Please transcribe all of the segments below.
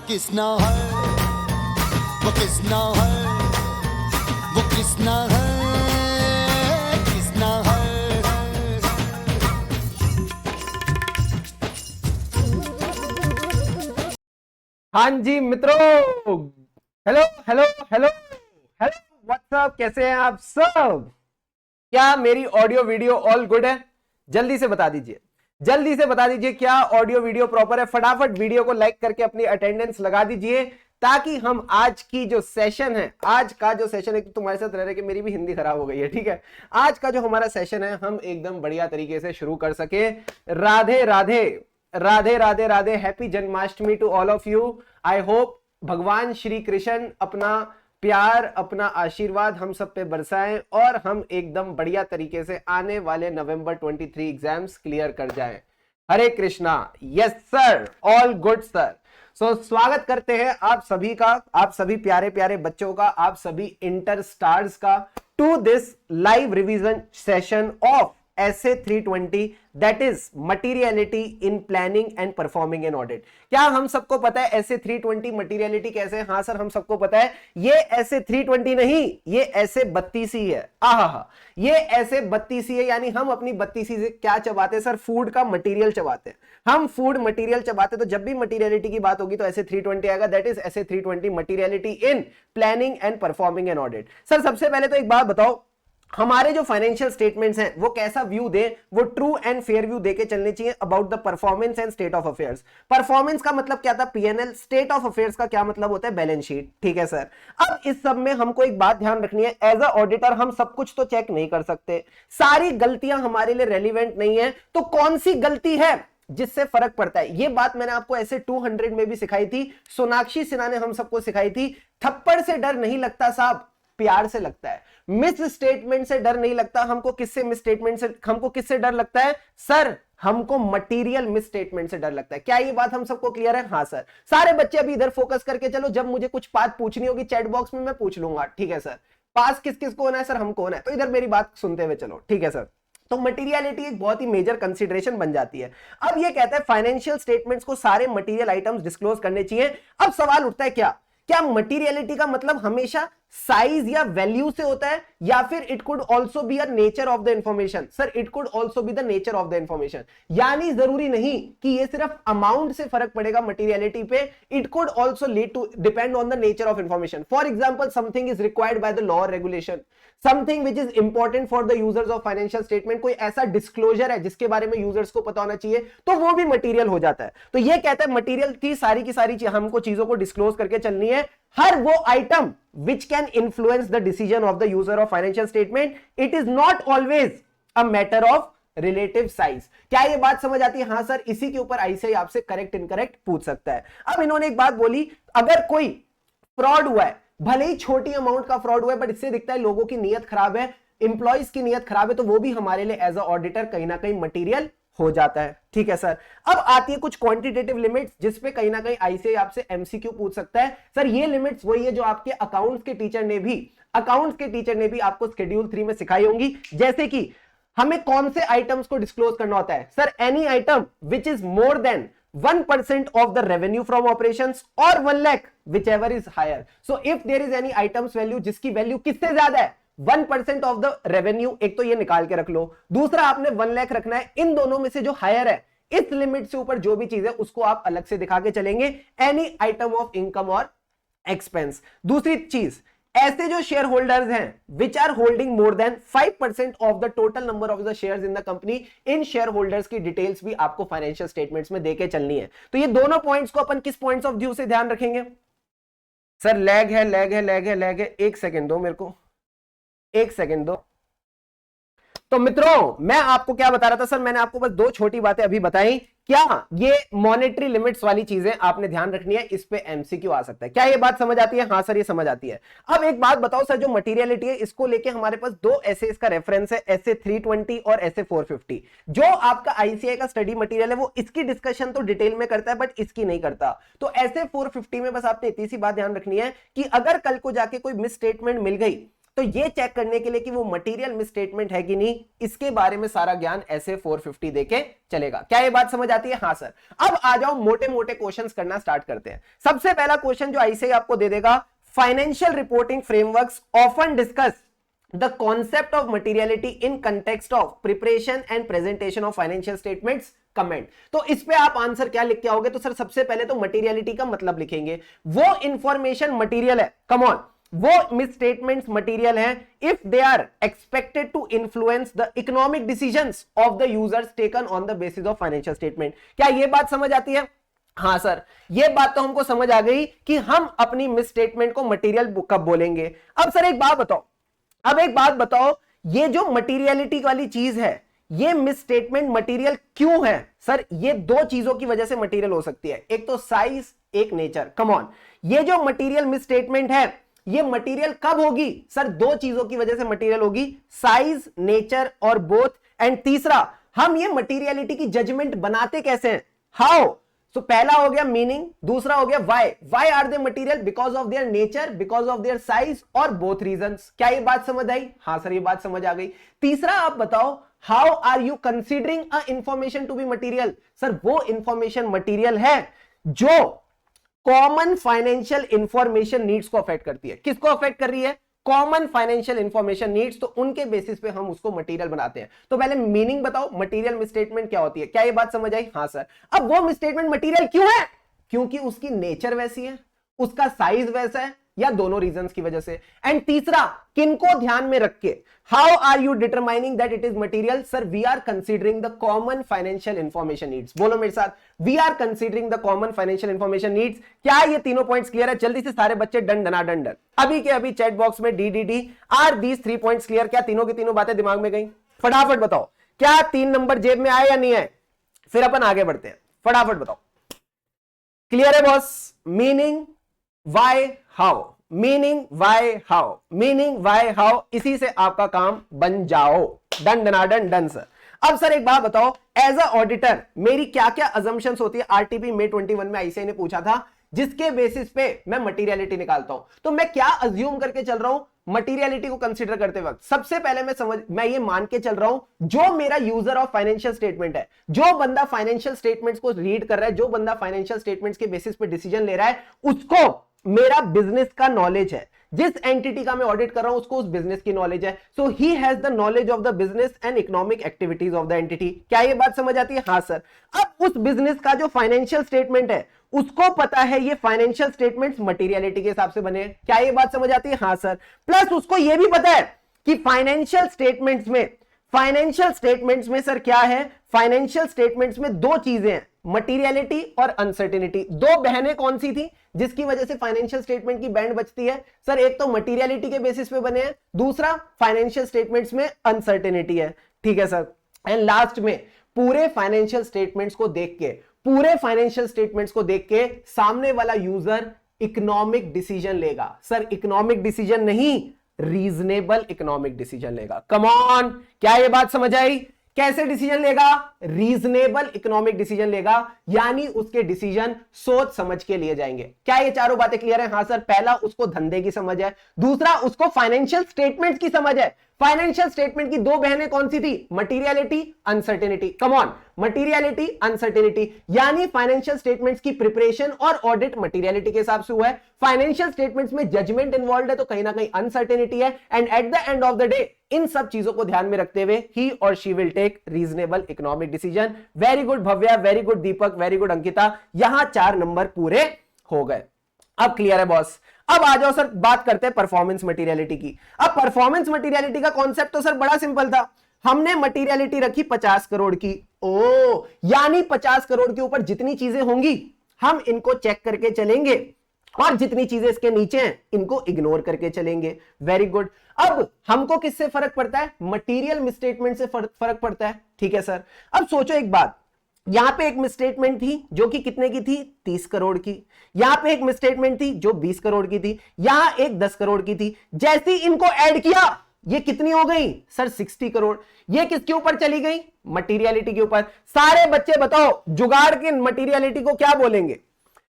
किसना है, वो किसना है, वो किसना है, किसना है। हाँ जी मित्रों, hello hello hello hello, what's up, कैसे हैं आप सब? क्या मेरी ऑडियो वीडियो ऑल गुड है? जल्दी से बता दीजिए, जल्दी से बता दीजिए क्या ऑडियो वीडियो प्रॉपर है। फटाफट वीडियो को लाइक करके अपनी अटेंडेंस लगा दीजिए, ताकि हम आज की जो सेशन है, आज का जो सेशन है, तुम्हारे साथ रह रहे कि मेरी भी हिंदी खराब हो गई है, ठीक है। आज का जो हमारा सेशन है हम एकदम बढ़िया तरीके से शुरू कर सके। Radhe Radhe Radhe Radhe Radhe, happy Janmashtami to all of you. I hope Bhagwan Shri Krishna अपना प्यार, अपना आशीर्वाद हम सब पे बरसाएं और हम एकदम बढ़िया तरीके से आने वाले नवंबर 23 एग्जाम्स क्लियर कर जाएं। Hare Krishna. Yes sir, all good sir. So स्वागत करते हैं आप सभी का, आप सभी प्यारे प्यारे बच्चों का, आप सभी इंटर स्टार्स का, to this live revision session of essay 320, that is materiality in planning and performing an audit। क्या हम सबको पता है essay 320 materiality कैसे है? हाँ सर, हम सबको पता है। ये essay 320 नहीं, ये essay 32 ही है। आहा, ये essay 32 ही है, यानी हम अपनी 32 से क्या चबाते हैं सर? फूड का मटेरियल चबाते हैं। हम फूड मटेरियल चबाते, तो जब भी मटेरियलिटी की बात होगी तो essay 320 आएगा, that is essay 320 materiality in planning and performing an audit। Sir सबसे पहले तो एक बात बताओ, हमारे जो फाइनेंशियल स्टेटमेंट्स हैं वो कैसा व्यू दे? वो ट्रू एंड फेयर व्यू देके चलने चाहिए about the performance and state of affairs. Performance का मतलब क्या था? पीएनएल। स्टेट ऑफ अफेयर्स का क्या मतलब होता है? Balance sheet. ठीक है सर। अब इस सब में हमको एक बात ध्यान रखनी है, एज अ ऑडिटर हम सब कुछ तो चेक नहीं कर सकते, सारी गलतियां हमारे लिए रेलिवेंट नहीं है। तो कौन सी गलती है जिससे फर्क पड़ता है? ये बात मैंने आपको ऐसे 200 में भी सिखाई थी, सोनाक्षी सिन्हा ने हम सबको सिखाई थी। थप्पड़ से डर नहीं लगता साहब, प्यार से लगता है। मिस स्टेटमेंट से डर नहीं लगता। हमको किससे मिस स्टेटमेंट से, हमको किससे डर लगता है सर? हमको मटेरियल मिस स्टेटमेंट से डर लगता है। क्या ये बात हम सबको क्लियर है? हाँ सर। सारे बच्चे अभी इधर फोकस करके चलो, जब मुझे कुछ बात पूछनी होगी चैट बॉक्स में मैं पूछ लूंगा, ठीक है सर। पास किस किस को होना है सर? हमको होना है, तो इधर मेरी बात सुनते हुए चलो, ठीक है सर। तो मटेरियलिटी एक बहुत ही मेजर कंसीडरेशन बन जाती है। अब ये कहता है फाइनेंशियल स्टेटमेंट्स को सारे मटेरियल आइटम्स डिस्क्लोज करने चाहिए। अब सवाल उठता है, क्या मटेरियलिटी का मतलब हमेशा साइज या वैल्यू से होता है, या फिर it could also be a nature of the information? Sir it could also be the nature of the information, यानी जरूरी नहीं कि ये सिर्फ अमाउंट से फर्क पड़ेगा मटेरियलिटी पे, it could also lead to depend on the nature of information. For example, something is required by the law और regulation, something which is important for the users of financial statement, कोई ऐसा disclosure है जिसके बारे में users को पता होना चाहिए, तो वो भी मटेरियल हो जाता है। तो ये कहता है मटेरियल की सारी हमको चीजों को डिस्क्लोज करके चलनी है। हर वो item which can influence the decision of the user of financial statement, it is not always a matter of relative size। क्या ये बात समझ आती है? हाँ सर। इसी के ऊपर आईसीआई आपसे करेक्ट इनकरेक्ट पूछ सकता है। अब इन्होंने एक बात बोली, अगर कोई फ्रॉड हुआ है, भले ही छोटी अमाउंट का फ्रॉड हुआ है, बट इससे दिखता है लोगों की नीयत खराब है, इंप्लॉइज की नीयत खराब है, तो वो भी हमारे लिए एज अ ऑडिटर कहीं ना कहीं मटेरियल हो जाता है। ठीक है सर। अब आती है कुछ क्वांटिटेटिव लिमिट्स, जिसपे कहीं ना कहीं आईसीआई आपसे एमसीक्यू पूछ सकता है। सर ये लिमिट्स वही है जो आपके अकाउंट्स के टीचर ने भी आपको शेड्यूल 3 में सिखाई होंगी। जैसे कि हमें कौन से आइटम्स को डिस्क्लोज करना होता है sir? Any item which is more than 1% of the revenue from operations or 1 lakh, whichever is higher. So if there is any items value जिसकी वैल्यू किससे ज्यादा है? 1% ऑफ द रेवेन्यू। एक तो ये निकाल के रख लो, दूसरा आपने 1 लाख रखना है। इन दोनों में से जो हायर है, इस लिमिट से ऊपर जो भी चीज है उसको आप अलग से दिखा के चलेंगे, एनी आइटम ऑफ इनकम और एक्सपेंस। दूसरी चीज, ऐसे जो शेयर होल्डर्स हैं which are holding more than 5% of the total number of the shares in the company, इन शेयर होल्डर्स की डिटेल्स भी आपको फाइनेंशियल स्टेटमेंट्स में देके चलनी है। तो ये दोनों पॉइंट्स को अपन किस पॉइंट्स ऑफ व्यू से ध्यान रखेंगे? सर लैग है, एक सेकेंड दो मेरे को, एक सेकंड दो। तो मित्रों मैं आपको क्या बता रहा था सर? मैंने आपको बस दो छोटी बातें अभी बताई। क्या ये मॉनेटरी लिमिट्स वाली चीजें आपने ध्यान रखनी है, इस पे एमसीक्यू आ सकता है। क्या ये बात समझ आती है? हाँ सर ये समझ आती है। अब एक बात बताओ सर, जो मटेरियलिटी है इसको लेके हमारे पास दो एसेस का रेफरेंस है, essay 320 और essay 450। जो आपका आईसीआई का स्टडी मटेरियल है वो इसकी डिस्कशन तो डिटेल में करता है, बट इसकी नहीं करता। तो essay 450 में बस आपने इतनी सी बात ध्यान रखनी है कि अगर कल को जाके कोई मिस स्टेटमेंट मिल गई तो ये चेक करने के लिए कि वो मटेरियल मिसस्टेटमेंट है कि नहीं, इसके बारे में सारा ज्ञान ऐसे 450 देके चलेगा। क्या ये बात समझ आती है? हाँ सर। अब आ जाओ मोटे मोटे क्वेश्चंस करना स्टार्ट करते हैं। सबसे पहला क्वेश्चन जो ऐसे ही आपको दे देगा, financial reporting frameworks often discuss the concept of materiality in context of preparation and presentation of financial statements comment। तो इस पे आप आंसर क्या लिख के आओगे? तो सर सबसे पहले तो मटेरियलिटी का मतलब लिखेंगे, वो इंफॉर्मेशन मटेरियल है, कम ऑन, वो मिसस्टेटमेंट्स मटेरियल है if they are expected to influence the economic decisions of the users taken on the basis of financial statement. क्या ये बात समझ आती है? हाँ सर, ये बात तो हमको समझ आ गई कि हम अपनी मिसस्टेटमेंट को मटेरियल कब बोलेंगे। अब सर एक बात बताओ, ये जो मटेरियलिटी वाली चीज है, ये मिसस्टेटमेंट मटेरियल क्यों है? सर ये दो चीजों की वजह से मटेरियल हो सकती है, एक तो साइज, एक नेचर। कम ऑन, ये जो मटेरियल मिसस्टेटमेंट है, ये मटेरियल कब होगी? सर दो चीजों की वजह से मटेरियल होगी, साइज, नेचर और बोथ। एंड तीसरा, हम ये मटेरियलिटी की जजमेंट बनाते कैसे हैं? हाउ? तो पहला हो गया मीनिंग, दूसरा हो गया why are they material? Because of their nature, because of their size और बोथ रीजंस। क्या ये बात समझ आई? हाँ सर ये बात समझ आ गई। तीसरा आप बताओ, how are you considering a information to be material? Sir वो इंफॉर्मेशन मटेरियल है जो कॉमन फाइनेंशियल इंफॉर्मेशन नीड्स को अफेक्ट करती है। किसको अफेक्ट कर रही है? Common financial information needs. तो उनके बेसिस पे हम उसको मटेरियल बनाते हैं। तो पहले मीनिंग बताओ, मटेरियल मिसस्टेटमेंट क्या होती है? क्या ये बात समझ आई? हाँ सर। अब वो मिसस्टेटमेंट मटेरियल क्यों है? क्योंकि उसकी नेचर वैसी है, उसका साइज वैसा है, या दोनों रीजंस की वजह से। एंड तीसरा, किनको ध्यान में रख के, how are you determining that it is material? Sir we are considering the common financial information needs. बोलो मेरे साथ, we are considering the common financial information needs. क्या ये तीनों पॉइंट्स क्लियर है? जल्दी से सारे बच्चे डन डना डन डन अभी के अभी चैट बॉक्स में DDD, are these 3 points clear? क्या तीनों की तीनों बातें दिमाग में गई? फटाफट बताओ, क्या 3 नंबर जेब में आए या नहीं आए? फिर अपन आगे बढ़ते हैं, फटाफट बताओ। क्लियर है boss? Meaning, why, how, meaning, why, how, meaning, why, how, इसी से आपका काम बन जाओ। डन डनाडन डन सर। अब सर एक बात बताओ, एज अ ऑडिटर मेरी क्या क्या अजम्पशंस होती है? आरटीपी में 21 में आईसीआई ने पूछा था, जिसके बेसिस पे मैं मटेरियलिटी निकालता हूं। तो मैं क्या अज्यूम करके चल रहा हूं मटेरियलिटी को कंसीडर करते वक्त? सबसे पहले मैं ये मान के चल रहा हूं, जो मेरा यूजर ऑफ फाइनेंशियल स्टेटमेंट है, जो बंदा फाइनेंशियल स्टेटमेंट्स को रीड कर रहा है, जो बंदा फाइनेंशियल स्टेटमेंट्स के बेसिस पे डिसीजन ले रहा है, उसको मेरा बिजनेस का नॉलेज है। जिस एंटिटी का मैं ऑडिट कर रहा हूं उसको उस बिजनेस की नॉलेज है। So he has the knowledge of the business and economic activities of the entity. क्या ये बात समझ आती है? हाँ सर। अब उस बिजनेस का जो फाइनेंशियल स्टेटमेंट है, उसको पता है ये फाइनेंशियल स्टेटमेंट्स मटेरियलिटी के हिसाब से बने हैं। क्या ये बात समझ आती है? हाँ सर। प्लस उसको ये भी पता है कि फाइनेंशियल स्टेटमेंट्स में सर क्या है? फाइनेंशियल स्टेटमेंट्स में दो चीजें हैं, मटेरियलिटी और अनसर्टेनिटी। दो बहनें कौन सी थी जिसकी वजह से फाइनेंशियल स्टेटमेंट की बैंड बचती है? सर एक तो मटेरियलिटी के बेसिस पे बने हैं, दूसरा फाइनेंशियल स्टेटमेंट्स में अनसर्टेनिटी है। ठीक है सर। एंड लास्ट में पूरे फाइनेंशियल स्टेटमेंट्स को देख के सामने वाला यूजर इकोनॉमिक डिसीजन लेगा। सर इकोनॉमिक डिसीजन नहीं, रीजनेबल इकोनॉमिक डिसीजन लेगा। कम ऑन, क्या ये बात समझ आई? कैसे डिसीजन लेगा? रीजनेबल इकोनॉमिक डिसीजन लेगा, यानी उसके डिसीजन सोच समझ के लिए जाएंगे। क्या ये चारों बातें क्लियर है? हाँ सर। पहला उसको धंधे की समझ है, दूसरा उसको फाइनेंशियल स्टेटमेंट की समझ है। फाइनेंशियल स्टेटमेंट की दो बहनें कौन सी थी? Materiality, uncertainty. Come on, materiality, uncertainty, यानी फाइनेंशियल स्टेटमेंट्स की प्रिपरेशन और ऑडिट मटेरियलिटी के हिसाब से हुआ है। फाइनेंशियल स्टेटमेंट्स में जजमेंट इन्वॉल्व है, तो कहीं ना कहीं अनसर्टेनिटी है। And at the end of the day इन सब चीजों को ध्यान में रखते हुए ही और she will take reasonable economic decision. Very good Bhavya, very good Deepak, very good Ankita, यहां 4 नंबर पूरे हो गए। अब क्लियर है बॉस? अब आ जाओ सर, बात करते हैं परफॉर्मेंस मटेरियलिटी की। अब परफॉर्मेंस मटेरियलिटी का कॉन्सेप्ट तो सर बड़ा सिंपल था। हमने मटेरियलिटी रखी 50 करोड़ की। ओ, यानी 50 करोड़ के ऊपर जितनी चीजें होंगी हम इनको चेक करके चलेंगे, और जितनी चीजें इसके नीचे हैं इनको इग्नोर करके चलेंगे। Very good. अब हमको किससे फर्क पड़ता है? मटेरियल मिसस्टेटमेंट से फर्क पड़ता है। ठीक है सर। अब सोचो एक बात, यहां पे एक मिसस्टेटमेंट थी जो कि कितने की थी? 30 करोड़ की। यहां पे एक मिसस्टेटमेंट थी जो 20 करोड़ की थी। यहां एक 10 करोड़ की थी। जैसे ही इनको ऐड किया, ये कितनी हो गई? सर 60 करोड़। ये किसके ऊपर चली गई? मटेरियलिटी के ऊपर। सारे बच्चे बताओ, जुगाड़ के मटेरियलिटी को क्या बोलेंगे?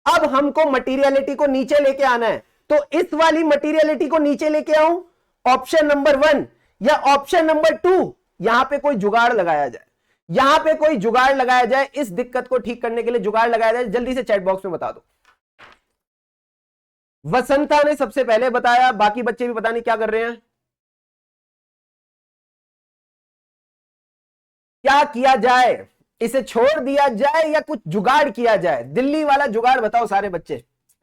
अब हमको मटेरियलिटी को नीचे लेके आना है, तो इस वाली मटेरियलिटी को नीचे लेके आऊं ऑप्शन नंबर 1 या ऑप्शन नंबर 2, यहां पे कोई जुगाड़ लगाया जाए, यहां पे कोई जुगाड़ लगाया जाए, इस दिक्कत को ठीक करने के लिए जुगाड़ लगाया जाए, जल्दी से चैट बॉक्स में बता दो। वसंता ने सबसे पहले बताया, बाकी बच्चे भी पता नहीं क्या कर रहे हैं। क्या किया जाए, इसे छोड़ दिया जाए या कुछ जुगाड़ किया जाए? दिल्ली वाला जुगाड़ बताओ सारे बच्चे।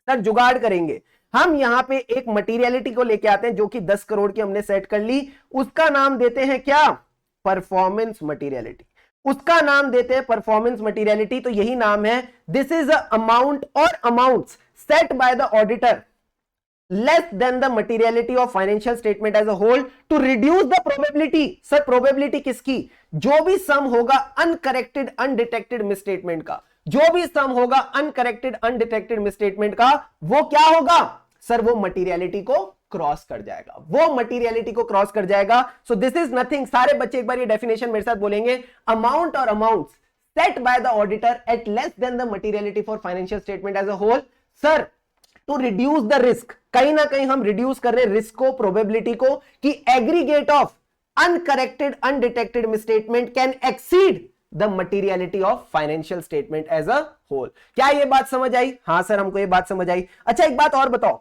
सर जुगाड़ करेंगे हम, यहां पे एक मटीरियलिटी को लेके आते हैं जो कि 10 करोड़ की हमने सेट कर ली, उसका नाम देते हैं क्या? Performance materiality. उसका नाम देते हैं परफॉर्मेंस मटीरियलिटी। तो यही नाम है, दिस इज अ अमाउंट और amounts set by the auditor less than the materiality of financial statement as a whole to reduce the probability। Sir probability किसकी? जो भी सम होगा अनकरेक्टेड अनडिटेक्टेड मिसस्टेटमेंट का, जो भी सम होगा अनकरेक्टेड अनडिटेक्टेड मिसस्टेटमेंट का, वो क्या होगा? सर वो मटीरियलिटी को क्रॉस कर जाएगा, वो मटीरियलिटी को क्रॉस कर जाएगा। सो दिस इज नथिंग, सारे बच्चे एक बार ये डेफिनेशन मेरे साथ बोलेंगे, अमाउंट और amounts set by the auditor at less than the materiality for financial statement as a whole. Sir to reduce the risk, कहीं ना कहीं हम रिड्यूस कर रहे हैं रिस्क को, प्रोबेबिलिटी को, कि aggregate of uncorrected undetected misstatement can exceed the materiality of financial statement as a whole. क्या ये बात समझ आई? हाँ सर हमको ये बात समझ आई। अच्छा एक बात और बताओ,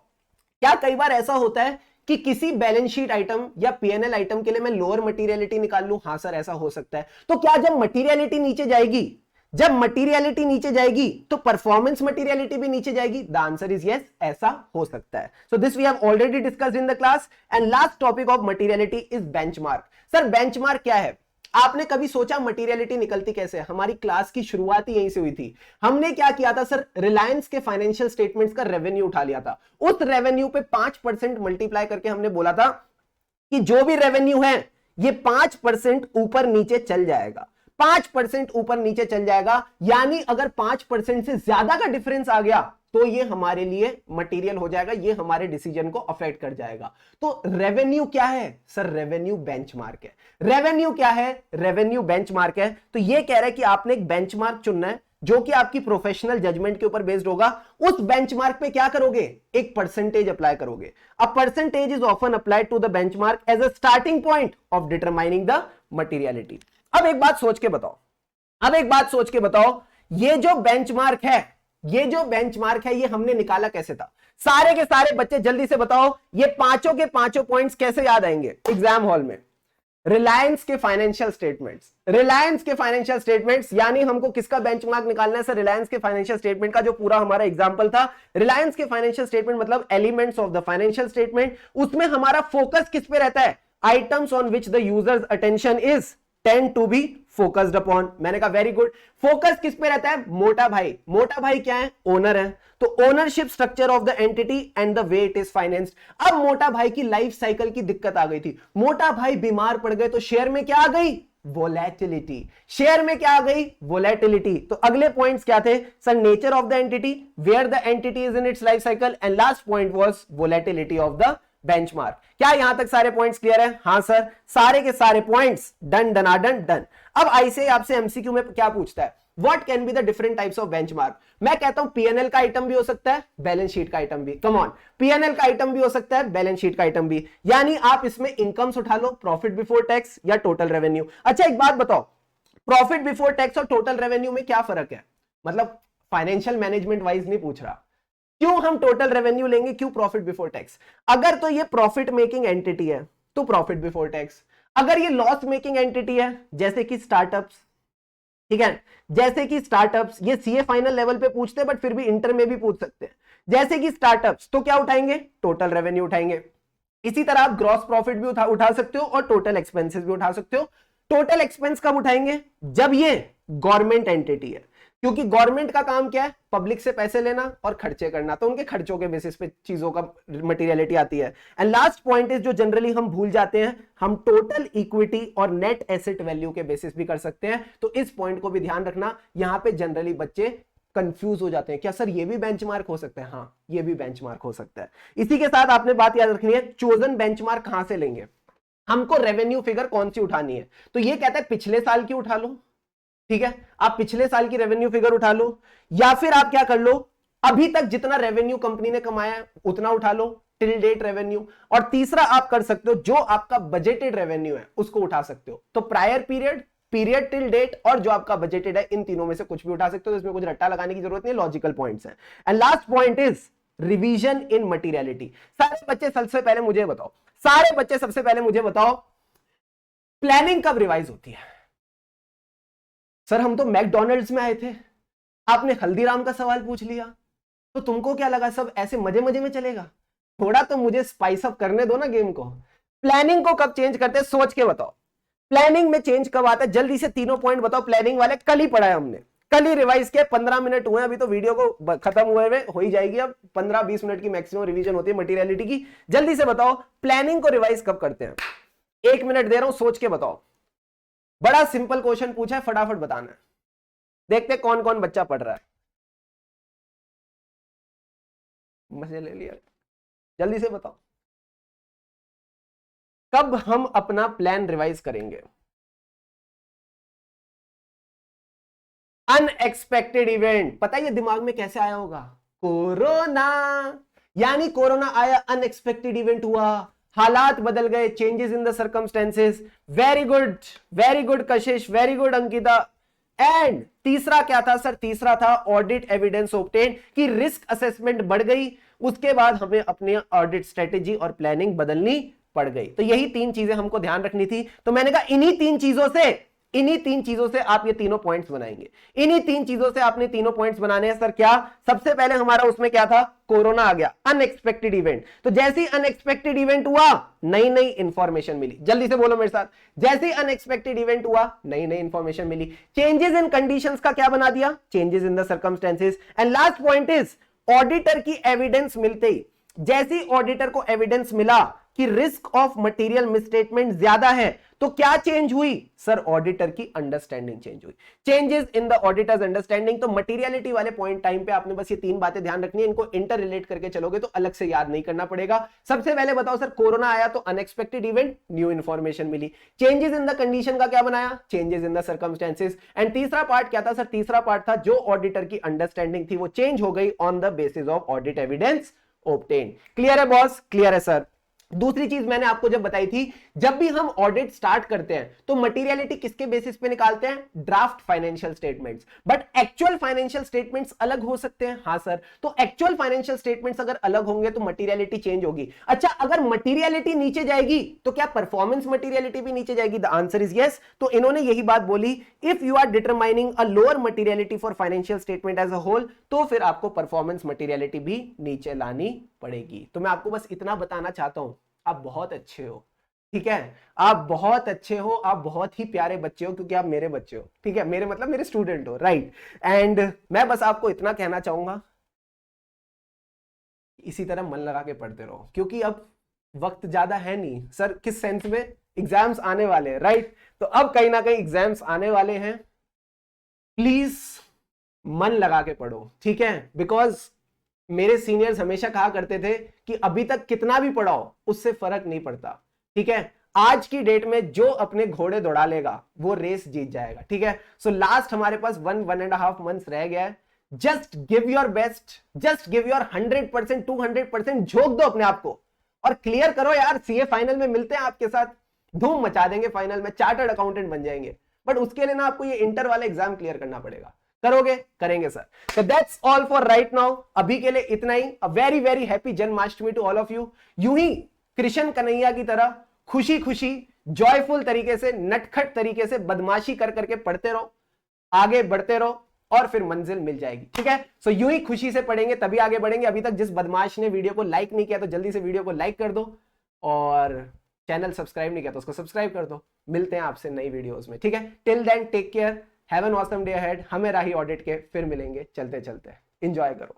क्या कई बार ऐसा होता है कि किसी बैलेंस शीट आइटम या पीएनएल आइटम के लिए मैं लोअर मटीरियलिटी निकाल लूं? हाँ सर ऐसा हो सकता है। तो क्या जब मटीरियलिटी नीचे जाएगी, जब मटीरियलिटी नीचे जाएगी तो परफॉर्मेंस मटीरियलिटी भी नीचे जाएगी? द आंसर इज यस, ऐसा हो सकता है। So this we have already discussed in the class. And last topic of materiality is benchmark. Sir benchmark क्या है? आपने कभी सोचा मटीरियलिटी निकलती कैसे? हमारी क्लास की शुरुआत ही यहीं से हुई थी। हमने क्या किया था सर, रिलायंस के फाइनेंशियल स्टेटमेंट्स का रेवेन्यू उठा लिया था, उस रेवेन्यू पे 5% मल्टीप्लाई करके हमने बोला था कि जो भी रेवेन्यू है ये 5% ऊपर नीचे चल जाएगा, 5% ऊपर नीचे चल जाएगा, यानी अगर 5% से ज्यादा का डिफरेंस आ गया तो ये हमारे लिए मटेरियल हो जाएगा, ये हमारे डिसीजन को अफेक्ट कर जाएगा। तो रेवेन्यू क्या है सर? रेवेन्यू बेंचमार्क है। रेवेन्यू क्या है? रेवेन्यू बेंचमार्क है। तो ये कह रहा है कि आपने एक बेंचमार्क चुनना है जो कि आपकी प्रोफेशनल जजमेंट के ऊपर बेस्ड होगा। उस बेंचमार्क पे क्या करोगे? एक परसेंटेज अप्लाई करोगे। A percentage is often applied to the benchmark as a starting point of determining the materiality. अब एक बात सोच के बताओ, अब एक बात सोच के बताओ, ये जो बेंचमार्क है, ये जो बेंचमार्क है, ये हमने निकाला कैसे था? सारे के सारे बच्चे जल्दी से बताओ, ये पांचों के पांचों पॉइंट्स कैसे याद आएंगे एग्जाम हॉल में? रिलायंस के फाइनेंशियल स्टेटमेंट्स, रिलायंस के फाइनेंशियल स्टेटमेंट्स, यानी हमको किसका बेंचमार्क निकालना है सर? रिलायंस के फाइनेंशियल स्टेटमेंट का, जो पूरा हमारा एग्जांपल था। रिलायंस के फाइनेंशियल स्टेटमेंट मतलब elements of the financial statement. उसमें हमारा फोकस किस पे रहता है? Items on which the users attention is tend to be focused upon. मैंने कहा वेरी गुड। फोकस किस पे रहता है? मोटा भाई। मोटा भाई क्या है? ओनर है। तो ownership structure of the entity and the way it is financed. अब मोटा भाई की लाइफ साइकिल की दिक्कत आ गई थी, मोटा भाई बीमार पड़ गए, तो शेयर में क्या आ गई? वोलेटिलिटी। शेयर में क्या आ गई? वोलेटिलिटी। तो अगले पॉइंट्स क्या थे sir? Nature of the entity, where the entity is in its life cycle, and last point was volatility of the benchmark. क्या यहां तक सारे पॉइंट्स क्लियर है? हां सर, सारे के सारे पॉइंट्स डन डनाडन डन। अब ऐसे आपसे एमसीक्यू में क्या पूछता है? What can be the different types of benchmark? मैं कहता हूं पीएनएल का आइटम भी हो सकता है, बैलेंस शीट का आइटम भी। कम ऑन, पीएनएल का आइटम भी हो सकता है, बैलेंस शीट का आइटम भी। यानी आप इसमें इनकम्स उठा लो, प्रॉफिट बिफोर टैक्स या टोटल रेवेन्यू। अच्छा एक बात बताओ, प्रॉफिट बिफोर टैक्स और टोटल रेवेन्यू में क्या फर्क है? मतलब फाइनेंशियल मैनेजमेंट वाइज नहीं पूछ रहा, क्यों हम टोटल रेवेन्यू लेंगे, क्यों प्रॉफिट बिफोर टैक्स? अगर तो ये प्रॉफिट मेकिंग एंटिटी है तो प्रॉफिट बिफोर टैक्स, अगर ये लॉस मेकिंग एंटिटी है जैसे कि स्टार्टअप्स, ठीक है, जैसे कि स्टार्टअप्स, ये सीए फाइनल लेवल पे पूछते हैं बट फिर भी इंटर में भी पूछ सकते हैं, जैसे कि स्टार्टअप्स, तो क्या उठाएंगे? टोटल रेवेन्यू उठाएंगे। इसी तरह आप ग्रॉस प्रॉफिट भी उठा सकते हो और टोटल एक्सपेंसेस भी उठा सकते हो। टोटल एक्सपेंस कब उठाएंगे? जब ये गवर्नमेंट एंटिटी है, क्योंकि गवर्नमेंट का काम क्या है? पब्लिक से पैसे लेना और खर्चे करना, तो उनके खर्चों के बेसिस पे चीजों का मटेरियलिटी आती है। एंड लास्ट पॉइंट इज जो जनरली हम भूल जाते हैं, हम टोटल इक्विटी और नेट एसेट वैल्यू के बेसिस भी कर सकते हैं। तो इस पॉइंट को भी ध्यान रखना, यहां पे जनरली बच्चे कंफ्यूज हो जाते हैं, क्या सर ये भी बेंचमार्क हो सकता है? हाँ ये भी बेंचमार्क हो सकता है। इसी के साथ आपने बात याद रखनी है, चोजन बेंचमार्क कहां से लेंगे? हमको रेवेन्यू फिगर कौन सी उठानी है? तो ये कहता है पिछले साल की उठा लो, ठीक है, आप पिछले साल की रेवेन्यू फिगर उठा लो, या फिर आप क्या कर लो, अभी तक जितना रेवेन्यू कंपनी ने कमाया उतना उठा लो, टिल डेट रेवेन्यू, और तीसरा आप कर सकते हो जो आपका बजटेड रेवेन्यू है उसको उठा सकते हो। तो prior period, period till date और जो आपका बजटेड है, इन तीनों में से कुछ भी उठा सकते हो। तो इसमें कुछ रट्टा लगाने की जरूरत नहीं, लॉजिकल पॉइंट्स हैं। And last point is revision in materiality. सारे बच्चे सबसे पहले मुझे बताओ, सारे बच्चे सबसे पहले मुझे बताओ, प्लानिंग कब रिवाइज होती है? सर हम तो मैकडॉनल्ड्स में आए थे, आपने हल्दीराम का सवाल पूछ लिया, तो तुमको क्या लगा सब ऐसे मजे मजे में चलेगा? थोड़ा तो मुझे स्पाइस अप करने दो ना गेम को। प्लानिंग को कब चेंज करते हैं, सोच के बताओ। प्लानिंग में चेंज कब आता है? जल्दी से तीनों पॉइंट बताओ। प्लानिंग वाले कल ही पढ़ा है हमने, कल ही रिवाइज किया, 15 मिनट हुए अभी तो वीडियो को खत्म हुए हो ही जाएगी। अब 15-20 मिनट की मैक्सिमम रिवीजन होती है मटीरियलिटी की। जल्दी से बताओ प्लानिंग को रिवाइज कब करते हैं? 1 मिनट दे रहा हूं, सोच के बताओ। बड़ा सिंपल क्वेश्चन पूछा है, फटाफट बताना है। देखते कौन कौन बच्चा पढ़ रहा है। मजे ले लिया, जल्दी से बताओ कब हम अपना प्लान रिवाइज करेंगे? अनएक्सपेक्टेड इवेंट, पता है ये दिमाग में कैसे आया होगा? कोरोना, यानी कोरोना आया, अनएक्सपेक्टेड इवेंट हुआ, हालात बदल गए, changes in the circumstances. Very good Kashish, very good Ankita. And तीसरा क्या था सर? तीसरा था ऑडिट एविडेंस ऑब्टेन, कि रिस्क असेसमेंट बढ़ गई, उसके बाद हमें अपनी ऑडिट स्ट्रेटेजी और प्लानिंग बदलनी पड़ गई। तो यही 3 चीजें हमको ध्यान रखनी थी। तो मैंने कहा इन्हीं तीन चीजों से आप ये तीनों पॉइंट्स बनाएंगे। इन्हीं 3 चीजों से आपने तीनों पॉइंट्स बनाने हैं। सर क्या? सबसे पहले हमारा उसमें क्या था? कोरोना आ गया, अनएक्सपेक्टेड इवेंट। तो जैसे ही अनएक्सपेक्टेड इवेंट हुआ, नई नई इंफॉर्मेशन मिली। जल्दी से बोलो मेरे साथ, जैसे ही अनएक्सपेक्टेड इवेंट हुआ, नई नई इंफॉर्मेशन मिली। चेंजेस इन कंडीशंस का क्या बना दिया? Changes in the circumstances. And last point is auditor की एविडेंस मिलते ही, जैसे ही ऑडिटर को एविडेंस मिला कि रिस्क ऑफ मटेरियल मिसस्टेटमेंट ज्यादा है, तो क्या चेंज हुई? सर ऑडिटर की अंडरस्टैंडिंग चेंज हुई, changes in the auditors understanding. तो मटेरियलिटी वाले पॉइंट टाइम पे आपने बस ये 3 बातें ध्यान रखनी है, इनको इंटर रिलेट करके चलोगे तो अलग से याद नहीं करना पड़ेगा। सबसे पहले बताओ सर, कोरोना आया तो अनएक्सपेक्टेड इवेंट, न्यू इंफॉर्मेशन मिली। चेंजेस इन द कंडीशन का क्या बनाया? Changes in the circumstances. And तीसरा पार्ट क्या था सर? तीसरा पार्ट था जो ऑडिटर की अंडरस्टैंडिंग थी वो चेंज हो गई on the basis of audit evidence obtain. Clear है बॉस? क्लियर है सर। दूसरी चीज मैंने आपको जब बताई थी, जब भी हम ऑडिट स्टार्ट करते हैं तो मटेरियलिटी किसके बेसिस पे निकालते हैं? Draft financial statements. But actual financial statements अलग हो सकते हैं। हाँ सर, तो एक्चुअल फाइनेंशियल स्टेटमेंट्स अगर अलग होंगे तो मटेरियलिटी चेंज होगी। अच्छा, अगर मटेरियलिटी नीचे जाएगी तो क्या परफॉर्मेंस मटेरियलिटी भी नीचे जाएगी? The answer is yes. तो इन्होंने यही बात बोली, if you are determining a lower materiality for financial statement as a whole, तो फिर आपको परफॉर्मेंस मटेरियलिटी भी नीचे लानी पड़ेगी। तो मैं आपको बस इतना बताना चाहता हूं, आप बहुत अच्छे हो, ठीक है? आप बहुत अच्छे हो, आप बहुत ही प्यारे बच्चे हो, क्योंकि आप मेरे बच्चे हो, ठीक है? मेरे मतलब मेरे स्टूडेंट हो, राइट? एंड मैं बस आपको इतना कहना चाहूंगा, इसी तरह मन लगा के पढ़ते रहो, क्योंकि अब वक्त ज्यादा है नहीं सर। किस सेंस में? एग्जाम्स आने वाले हैं, राइट? तो अब कहीं ना कहीं एग्जाम्स आने वाले हैं, प्लीज मन लगा के पढ़ो, ठीक है? बिकॉज मेरे सीनियर्स हमेशा कहा करते थे कि अभी तक कितना भी पढ़ाओ उससे फर्क नहीं पड़ता, ठीक है? आज की डेट में जो अपने घोड़े दौड़ा लेगा वो रेस जीत जाएगा, ठीक है? सो लास्ट हमारे पास 1.5 मंथ्स रह गया है। Just give your best, just give your 100%, 200% झोंक दो अपने आप को और क्लियर करो यार। सीए फाइनल में मिलते हैं आपके साथ, धूम मचा देंगे फाइनल में, चार्टर्ड अकाउंटेंट बन जाएंगे। बट उसके लिए ना आपको ये इंटर वाला एग्जाम क्लियर करना पड़ेगा। करोगे? करेंगे सर। तो that's all for right now, अभी के लिए इतना ही। A very very happy Janmashtami to all of you. यूं ही कृष्ण कन्हैया की तरह खुशी खुशी जॉयफुल तरीके से, नटखट तरीके से बदमाशी कर करके पढ़ते रहो, आगे बढ़ते रहो और फिर मंजिल मिल जाएगी, ठीक है? सो यूं ही खुशी से पढ़ेंगे तभी आगे बढ़ेंगे। अभी तक जिस बदमाश ने वीडियो को लाइक नहीं किया तो जल्दी से वीडियो को लाइक कर दो और चैनल सब्सक्राइब नहीं किया तो उसको सब्सक्राइब कर दो। मिलते हैं आपसे नई वीडियोस में, ठीक है? Till then take care, have an awesome day ahead. हमें राही ऑडिट के फिर मिलेंगे, चलते चलते एंजॉय करो।